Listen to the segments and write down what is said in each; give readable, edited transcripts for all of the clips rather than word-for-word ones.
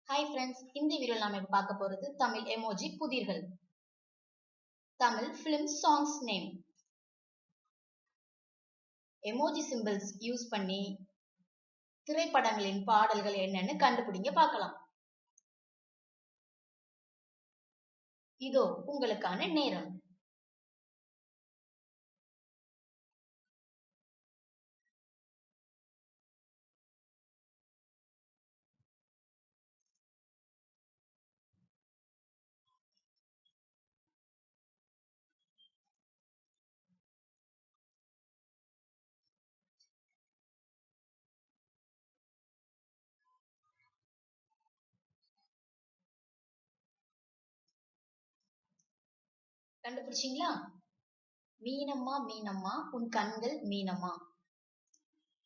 Hi friends, இந்த வீடியோல நாம இப்ப பார்க்க போறது தமிழ் எமோஜி புதிர்கள். Tamil film songs name. Emoji symbols use பண்ணி திரைப்படங்களின் பாடல்கள் என்னன்னு கண்டுபிடிங்க பார்க்கலாம். இதோ உங்களுக்கான நேரம். கண்டுபிடிச்சீங்களா? மீனம்மா மீனம்மா உன் கண்கள் மீனம்மா,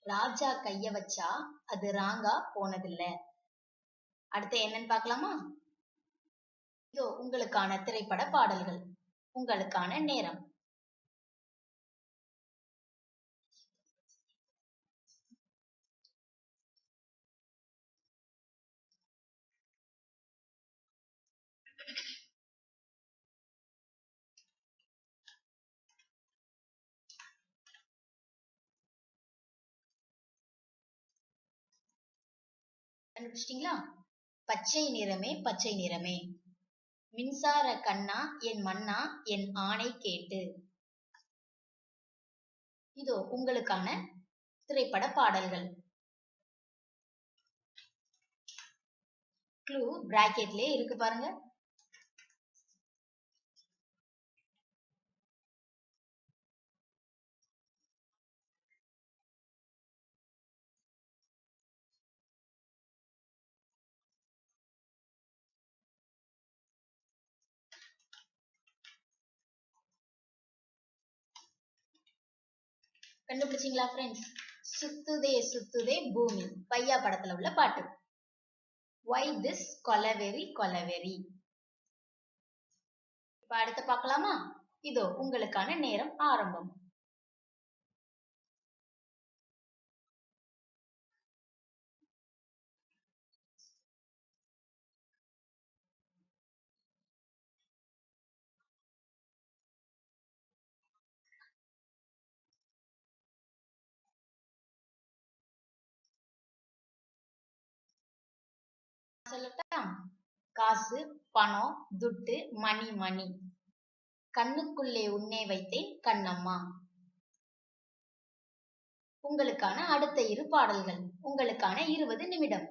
ராஜா கைய வச்சா அது ராங்கா போனதில்ல. அடுத்து என்னன்னு பார்க்கலாமா? இதோ உங்களுக்கான திரைப்பட பாடல்கள். உங்களுக்கான நேரம். கண்டுபிடிச்சிட்டீங்களா? பச்சை நிறமே பச்சை நிறமே, மின்சார கண்ணா என் மன்னா என் ஆணை கேட்டு. இதோ உங்களுக்கான திரைப்பட பாடல்கள். க்ளூ பிராக்கெட்லயே இருக்கு பாருங்க. கண்டுபிடிச்சீங்களா ஃப்ரெண்ட்ஸ்? சுத்துதே சுத்துதே பூமி, பையா படத்துல உள்ள பாட்டு. Why this கொலவெறி கொலவெறி. இப்ப அடுத்து பார்க்கலாமா? இதோ உங்களுக்கான நேரம் ஆரம்பம். சொல்லட்டா? காசு பணம் துட்டு மணி மணி, கண்ணுக்குள்ளே உன்னை வைத்தேன் கண்ணம்மா. உங்களுக்கான அடுத்த இரு பாடல்கள். உங்களுக்கான 20 நிமிடம்.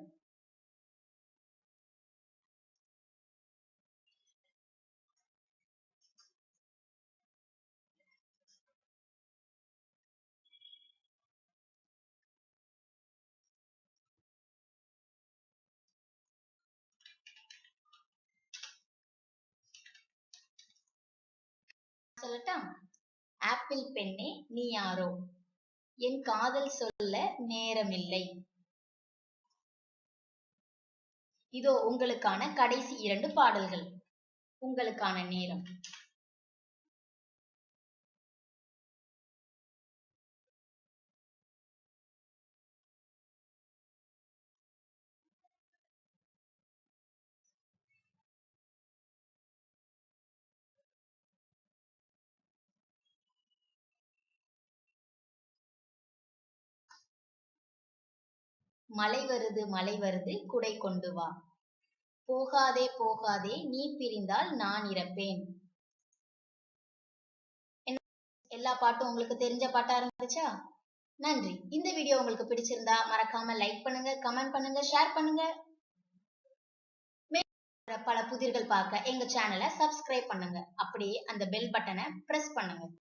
சொல்லட்டா? ஆப்பிள் பெண்ணே நீ யாரோ, என் காதல் சொல்ல நேரமில்லை. இதோ உங்களுக்கான கடைசி 2 பாடல்கள். உங்களுக்கான நேரம். மழை வருது குடை கொண்டு வா, போகாதே போகாதே நீ பிரிந்தால் நான் இறப்பேன். எல்லா பாட்டும் உங்களுக்கு தெரிஞ்ச பாட்டா இருந்துச்சா? நன்றி. இந்த வீடியோ உங்களுக்கு பிடிச்சிருந்தா மறக்காம லைக் பண்ணுங்க, கமெண்ட் பண்ணுங்க, ஷேர் பண்ணுங்க. பல புதிர்கள் பார்க்க எங்க சேனலை சப்ஸ்கிரைப் பண்ணுங்க. அப்படியே அந்த பெல் பட்டனை பிரஸ் பண்ணுங்க.